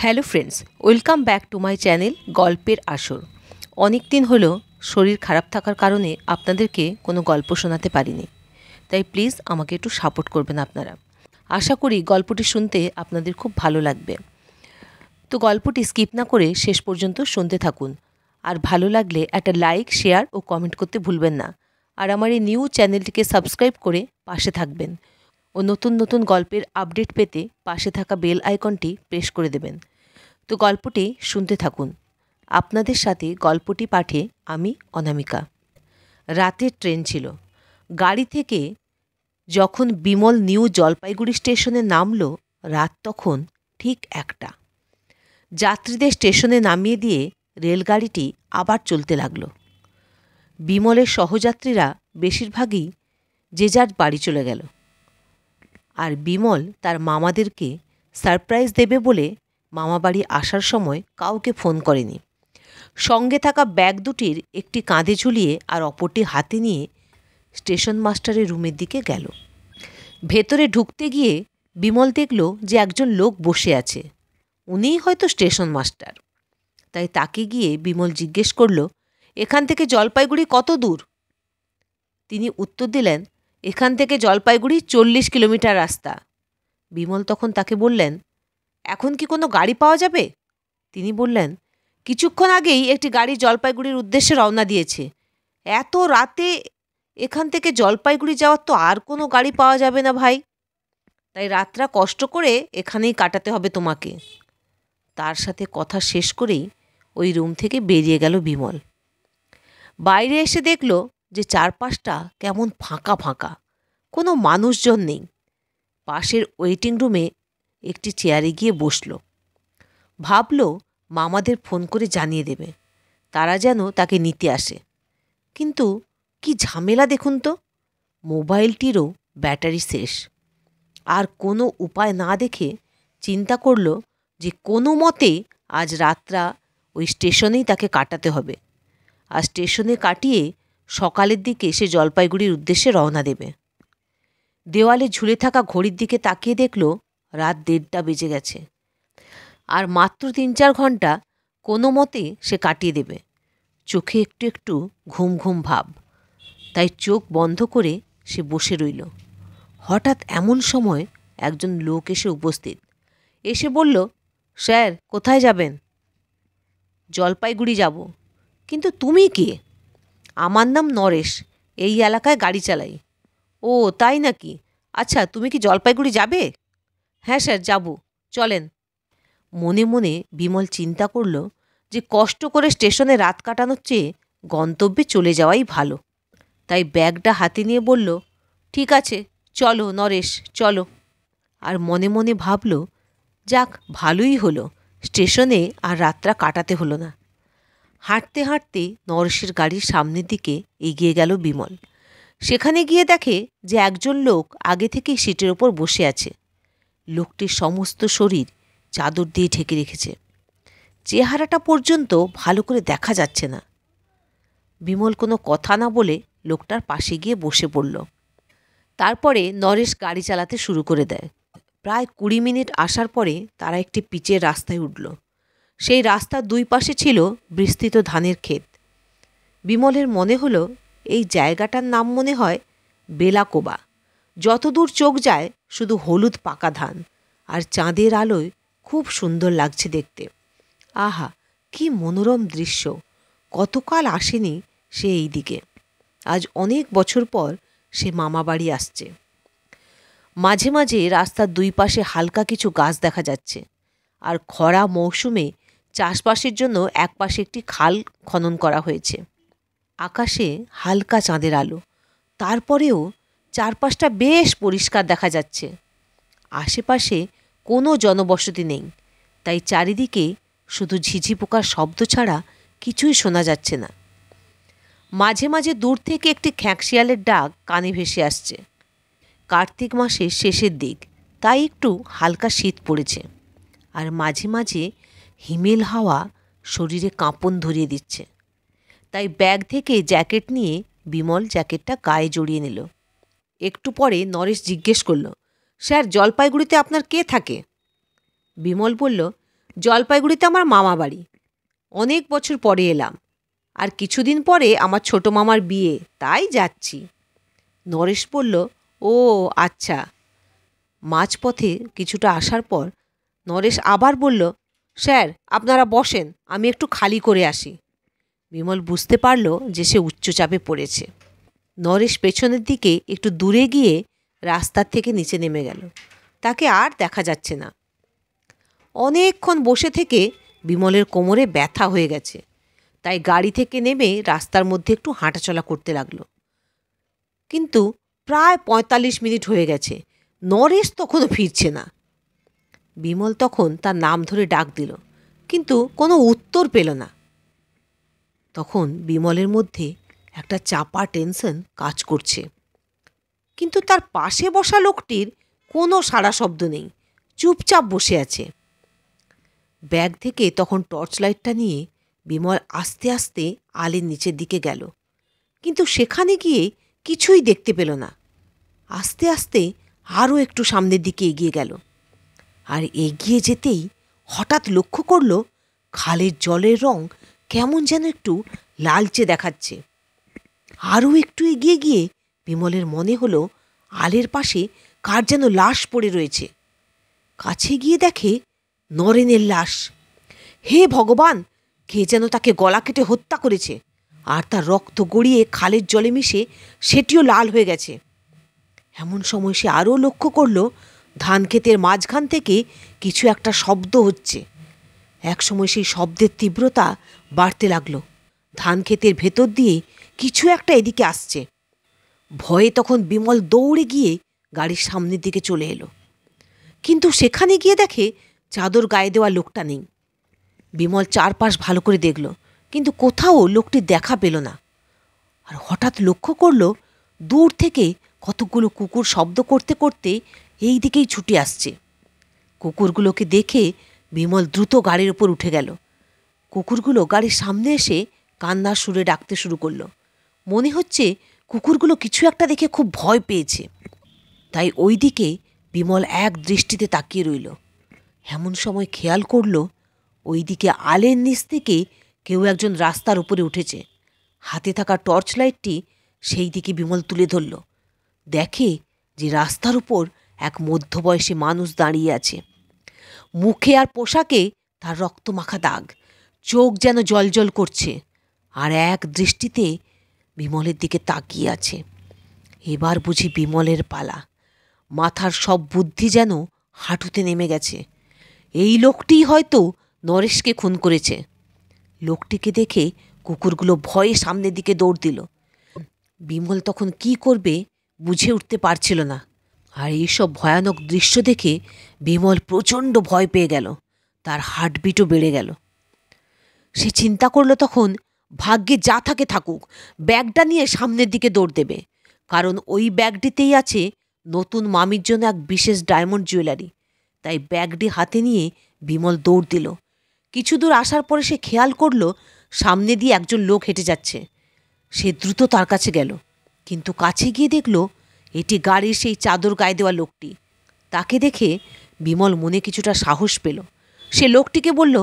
Hello friends, welcome back to my channel গল্পের আসর। অনেক দিন হলো শরীর খারাপ থাকার কারণে আপনাদেরকে কোনো গল্প শোনাতে পারিনি, তাই প্লিজ আমাকে একটু সাপোর্ট করবেন আপনারা। আশা করি গল্পটি শুনতে আপনাদের খুব ভালো লাগবে। তো গল্পটি স্কিপ না করে শেষ পর্যন্ত শুনতে থাকুন। আর ভালো লাগলে একটা লাইক, শেয়ার ও কমেন্ট করতে ভুলবেন না। আর আমার এই নিউ চ্যানেলটিকে সাবস্ক্রাইব করে পাশে থাকবেন ও নতুন নতুন গল্পের আপডেট পেতে পাশে থাকা বেল আইকনটি প্রেস করে দেবেন। তো গল্পটি শুনতে থাকুন। আপনাদের সাথে গল্পটি পাঠে আমি অনামিকা। রাতের ট্রেন ছিল। গাড়ি থেকে যখন বিমল নিউ জলপাইগুড়ি স্টেশনে নামল, রাত তখন ঠিক 1টা। যাত্রীদের স্টেশনে নামিয়ে দিয়ে রেলগাড়িটি আবার চলতে লাগলো। বিমলের সহযাত্রীরা বেশিরভাগই যে যার বাড়ি চলে গেল। আর বিমল তার মামাদেরকে সারপ্রাইজ দেবে বলে মামাবাড়ি আসার সময় কাউকে ফোন করেনি। সঙ্গে থাকা ব্যাগ দুটির একটি কাঁধে ঝুলিয়ে আর অপরটি হাতে নিয়ে স্টেশন মাস্টারের রুমের দিকে গেল। ভেতরে ঢুকতে গিয়ে বিমল দেখল যে একজন লোক বসে আছে। উনিই হয়তো স্টেশন মাস্টার। তাই তাকে গিয়ে বিমল জিজ্ঞেস করল, এখান থেকে জলপাইগুড়ি কত দূর? তিনি উত্তর দিলেন, এখান থেকে জলপাইগুড়ি 40 কিলোমিটার রাস্তা। বিমল তখন তাকে বললেন, এখন কি কোনো গাড়ি পাওয়া যাবে? তিনি বললেন, কিছুক্ষণ আগেই একটি গাড়ি জলপাইগুড়ির উদ্দেশ্যে রওনা দিয়েছে। এত রাতে এখান থেকে জলপাইগুড়ি যাওয়ার তো আর কোনো গাড়ি পাওয়া যাবে না ভাই। তাই রাতটা কষ্ট করে এখানেই কাটাতে হবে তোমাকে। তার সাথে কথা শেষ করেই ওই রুম থেকে বেরিয়ে গেল বিমল। বাইরে এসে দেখল যে চারপাশটা কেমন ফাঁকা ফাঁকা, কোনো মানুষজন নেই। পাশের ওয়েটিং রুমে একটি চেয়ারে গিয়ে বসল। ভাবল মামাদের ফোন করে জানিয়ে দেবে, তারা যেন তাকে নিতে আসে। কিন্তু কি ঝামেলা দেখুন তো, মোবাইলটিরও ব্যাটারি শেষ। আর কোনো উপায় না দেখে চিন্তা করল যে কোনো মতে আজ রাতটা ওই স্টেশনেই তাকে কাটাতে হবে। আর স্টেশনে কাটিয়ে সকালের দিকে সে জলপাইগুড়ির উদ্দেশ্যে রওনা দেবে। দেওয়ালে ঝুলে থাকা ঘড়ির দিকে তাকিয়ে দেখল রাত 1:30 বেজে গেছে। আর মাত্র 3-4 ঘন্টা কোনো মতে সে কাটিয়ে দেবে। চোখে একটু একটু ঘুম ঘুম ভাব। তাই চোখ বন্ধ করে সে বসে রইল। হঠাৎ এমন সময় একজন লোক এসে উপস্থিত। এসে বলল, স্যার কোথায় যাবেন? জলপাইগুড়ি যাব। কিন্তু তুমি কে? আমার নাম নরেশ, এই এলাকায় গাড়ি চালাই। ও তাই নাকি? আচ্ছা, তুমি কি জলপাইগুড়ি যাবে? হ্যাঁ স্যার, যাব, চলেন। মনে মনে বিমল চিন্তা করল যে কষ্ট করে স্টেশনে রাত কাটানোর চেয়ে গন্তব্যে চলে যাওয়াই ভালো। তাই ব্যাগটা হাতে নিয়ে বলল, ঠিক আছে চলো নরেশ, চলো। আর মনে মনে ভাবল, যাক ভালোই হলো, স্টেশনে আর রাতটা কাটাতে হলো না। হাঁটতে হাঁটতে নরেশের গাড়ির সামনের দিকে এগিয়ে গেল বিমল। সেখানে গিয়ে দেখে যে একজন লোক আগে থেকেই সিটের ওপর বসে আছে। লোকটির সমস্ত শরীর চাদর দিয়ে ঢেকে রেখেছে। চেহারাটা পর্যন্ত ভালো করে দেখা যাচ্ছে না। বিমল কোনো কথা না বলে লোকটার পাশে গিয়ে বসে পড়ল। তারপরে নরেশ গাড়ি চালাতে শুরু করে দেয়। প্রায় 20 মিনিট আসার পরে তারা একটি পিচের রাস্তায় উঠল। সেই রাস্তার দুই পাশে ছিল বিস্তৃত ধানের ক্ষেত। বিমলের মনে হলো এই জায়গাটার নাম মনে হয় বেলাকোবা। যতদূর চোখ যায় শুধু হলুদ পাকা ধান, আর চাঁদের আলোয় খুব সুন্দর লাগছে দেখতে। আহা, কি মনোরম দৃশ্য! কতকাল আসেনি সে এই দিকে। আজ অনেক বছর পর সে মামাবাড়ি আসছে। মাঝে মাঝে রাস্তার দুই পাশে হালকা কিছু গাছ দেখা যাচ্ছে। আর খরা মৌসুমে চাষবাসের জন্য একপাশে একটি খাল খনন করা হয়েছে। আকাশে হালকা চাঁদের আলো, তারপরেও চারপাশটা বেশ পরিষ্কার দেখা যাচ্ছে। আশেপাশে কোনো জনবসতি নেই, তাই চারিদিকে শুধু ঝিঝি পোকার শব্দ ছাড়া কিছুই শোনা যাচ্ছে না। মাঝে মাঝে দূর থেকে একটি খ্যাঁকশিয়ালের ডাক কানে ভেসে আসছে। কার্তিক মাসের শেষের দিক, তাই একটু হালকা শীত পড়েছে। আর মাঝে মাঝে হিমেল হাওয়া শরীরে কাঁপন ধরিয়ে দিচ্ছে। তাই ব্যাগ থেকে জ্যাকেট নিয়ে বিমল জ্যাকেটটা গায়ে জড়িয়ে নিল। একটু পরে নরেশ জিজ্ঞেস করল, স্যার জলপাইগুড়িতে আপনার কে থাকে? বিমল বলল, জলপাইগুড়িতে আমার মামা বাড়ি। অনেক বছর পরে এলাম, আর কিছুদিন পরে আমার ছোট মামার বিয়ে, তাই যাচ্ছি। নরেশ বলল, ও আচ্ছা। মাঝপথে কিছুটা আসার পর নরেশ আবার বলল, স্যার আপনারা বসেন, আমি একটু খালি করে আসি। বিমল বুঝতে পারল যে সে উচ্চচাপে পড়েছে। নরেশ পেছনের দিকে একটু দূরে গিয়ে রাস্তার থেকে নিচে নেমে গেল। তাকে আর দেখা যাচ্ছে না। অনেকক্ষণ বসে থেকে বিমলের কোমরে ব্যথা হয়ে গেছে, তাই গাড়ি থেকে নেমে রাস্তার মধ্যে একটু হাঁটাচলা করতে লাগলো। কিন্তু প্রায় ৪৫ মিনিট হয়ে গেছে, নরেশ তখনও ফিরছে না। বিমল তখন তার নাম ধরে ডাক দিল, কিন্তু কোনো উত্তর পেল না। তখন বিমলের মধ্যে একটা চাপা টেনশন কাজ করছে। কিন্তু তার পাশে বসা লোকটির কোনো সাড়া শব্দ নেই, চুপচাপ বসে আছে। ব্যাগ থেকে তখন টর্চ লাইটটা নিয়ে বিমল আস্তে আস্তে আলের নিচের দিকে গেল, কিন্তু সেখানে গিয়ে কিছুই দেখতে পেল না। আস্তে আস্তে আরও একটু সামনের দিকে এগিয়ে গেল, আর এগিয়ে যেতেই হঠাৎ লক্ষ্য করল খালের জলের রং কেমন যেন একটু লালচে দেখাচ্ছে। আরও একটু এগিয়ে গিয়ে বিমলের মনে হলো আলের পাশে কার যেন লাশ পড়ে রয়েছে। কাছে গিয়ে দেখে নরেনের লাশ। হে ভগবান, কে যেন তাকে গলা কেটে হত্যা করেছে, আর তার রক্ত গড়িয়ে খালের জলে মিশে সেটিও লাল হয়ে গেছে। এমন সময় সে আরও লক্ষ্য করল ধান ক্ষেতের মাঝখান থেকে কিছু একটা শব্দ হচ্ছে। একসময় সেই শব্দের তীব্রতা বাড়তে লাগলো। ধান ক্ষেতের ভেতর দিয়ে কিছু একটা এদিকে আসছে। ভয়ে তখন বিমল দৌড়ে গিয়ে গাড়ির সামনের দিকে চলে এলো, কিন্তু সেখানে গিয়ে দেখে চাদর গায়ে দেওয়া লোকটা নেই। বিমল চারপাশ ভালো করে দেখল, কিন্তু কোথাও লোকটির দেখা পেল না। আর হঠাৎ লক্ষ্য করল দূর থেকে কতগুলো কুকুর শব্দ করতে করতে এই দিকেই ছুটে আসছে। কুকুরগুলোকে দেখে বিমল দ্রুত গাড়ির ওপর উঠে গেল। কুকুরগুলো গাড়ির সামনে এসে কান্নার সুরে ডাকতে শুরু করলো। মনে হচ্ছে কুকুরগুলো কিছু একটা দেখে খুব ভয় পেয়েছে। তাই ওই দিকে বিমল এক দৃষ্টিতে তাকিয়ে রইল। এমন সময় খেয়াল করল ওই দিকে আলের নিচ থেকে কেউ একজন রাস্তার উপরে উঠেছে। হাতে থাকা টর্চ লাইটটি সেই দিকে বিমল তুলে ধরল। দেখে যে রাস্তার উপর এক মধ্যবয়সী মানুষ দাঁড়িয়ে আছে। মুখে আর পোশাকে তার রক্তমাখা দাগ, চোখ যেন জ্বলজ্বল করছে, আর এক দৃষ্টিতে বিমলের দিকে তাকিয়ে আছে। এবার বুঝি বিমলের পালা। মাথার সব বুদ্ধি যেন হাঁটুতে নেমে গেছে। এই লোকটিই হয়তো নরেশকে খুন করেছে। লোকটিকে দেখে কুকুরগুলো ভয়ে সামনের দিকে দৌড় দিল। বিমল তখন কি করবে বুঝে উঠতে পারছিল না। আর এইসব ভয়ানক দৃশ্য দেখে বিমল প্রচণ্ড ভয় পেয়ে গেল। তার হার্টবিটও বেড়ে গেল। সে চিন্তা করল তখন ভাগ্যে যা থাকে থাকুক, ব্যাগটা নিয়ে সামনের দিকে দৌড় দেবে, কারণ ওই ব্যাগটিতেই আছে নতুন মামির জন্য এক বিশেষ ডায়মন্ড জুয়েলারি। তাই ব্যাগটি হাতে নিয়ে বিমল দৌড় দিল। কিছু দূর আসার পরে সে খেয়াল করল সামনে দিয়ে একজন লোক হেঁটে যাচ্ছে। সে দ্রুত তার কাছে গেল, কিন্তু কাছে গিয়ে দেখল এটি গাড়ির সেই চাদর গায়ে দেওয়া লোকটি। তাকে দেখে বিমল মনে কিছুটা সাহস পেল। সে লোকটিকে বলল,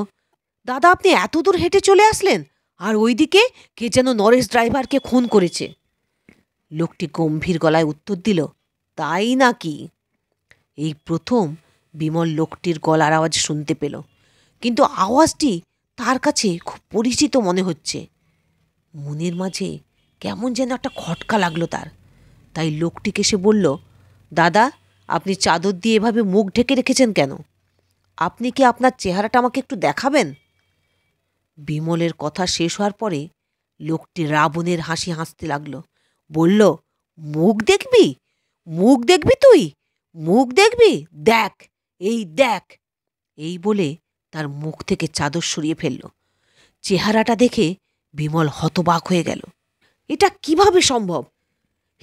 দাদা আপনি এত দূর হেঁটে চলে আসলেন, আর ওইদিকে কে যেন নরেশ ড্রাইভারকে খুন করেছে। লোকটি গম্ভীর গলায় উত্তর দিল, তাই নাকি? এই প্রথম বিমল লোকটির গলার আওয়াজ শুনতে পেল, কিন্তু আওয়াজটি তার কাছে খুব পরিচিত মনে হচ্ছে। মনের মাঝে কেমন যেন একটা খটকা লাগলো তার। তাই লোকটিকে সে বলল, দাদা আপনি চাদর দিয়ে এভাবে মুখ ঢেকে রেখেছেন কেন? আপনি কি আপনার চেহারাটা আমাকে একটু দেখাবেন? বিমলের কথা শেষ হওয়ার পরে লোকটি রাবণের হাসি হাসতে লাগলো। বলল, মুখ দেখবি? মুখ দেখবি তুই? মুখ দেখবি? দেখ, এই দেখ। এই বলে তার মুখ থেকে চাদর সরিয়ে ফেলল। চেহারাটা দেখে বিমল হতবাক হয়ে গেল। এটা কিভাবে সম্ভব?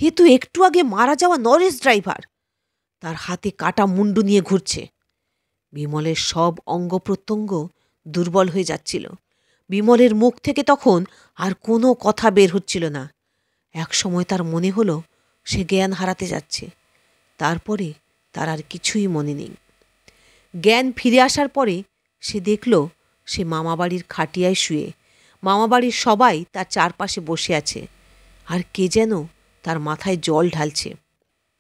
হে তো একটু আগে মারা যাওয়া নরেশ ড্রাইভার। তার হাতে কাটা মুন্ডু নিয়ে ঘুরছে। বিমলের সব অঙ্গ প্রত্যঙ্গ দুর্বল হয়ে যাচ্ছিল। বিমলের মুখ থেকে তখন আর কোনো কথা বের হচ্ছিল না। এক সময় তার মনে হলো সে জ্ঞান হারাতে যাচ্ছে। তারপরে তার আর কিছুই মনে নেই। জ্ঞান ফিরে আসার পরে সে দেখল সে মামাবাড়ির খাটিয়ায় শুয়ে, মামাবাড়ির সবাই তার চারপাশে বসে আছে, আর কে যেন তার মাথায় জল ঢালছে।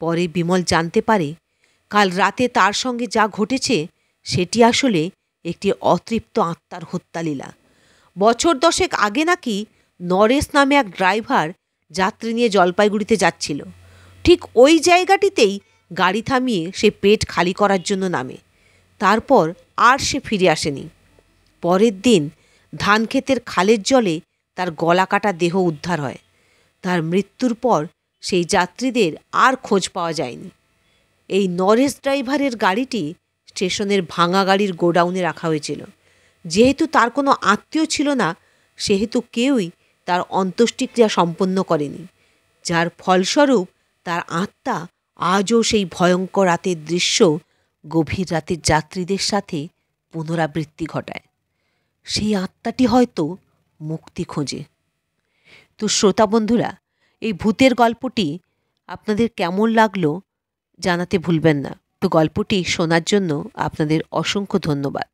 পরে বিমল জানতে পারে কাল রাতে তার সঙ্গে যা ঘটেছে সেটি আসলে একটি অতৃপ্ত আত্মার হত্যালীলা। বছর 10 আগে নাকি নরেশ নামে এক ড্রাইভার যাত্রী নিয়ে জলপাইগুড়িতে যাচ্ছিল। ঠিক ওই জায়গাটিতেই গাড়ি থামিয়ে সে পেট খালি করার জন্য নামে। তারপর আর সে ফিরে আসেনি। পরের দিন ধানক্ষেতের খালের জলে তার গলা কাটা দেহ উদ্ধার হয়। তার মৃত্যুর পর সেই যাত্রীদের আর খোঁজ পাওয়া যায়নি। এই নরেশ ড্রাইভারের গাড়িটি স্টেশনের ভাঙা গাড়ির গোডাউনে রাখা হয়েছিল। যেহেতু তার কোনো আত্মীয় ছিল না, সেহেতু কেউই তার অন্ত্যেষ্টিক্রিয়া সম্পন্ন করেনি, যার ফলস্বরূপ তার আত্মা আজও সেই ভয়ঙ্কর রাতের দৃশ্য গভীর রাতের যাত্রীদের সাথে পুনরাবৃত্তি ঘটায়। সেই আত্মাটি হয়তো মুক্তি খোঁজে। তো শ্রোতা বন্ধুরা, এই ভূতের গল্পটি আপনাদের কেমন লাগলো জানাতে ভুলবেন না। তো গল্পটি শোনার জন্য আপনাদের অসংখ্য ধন্যবাদ।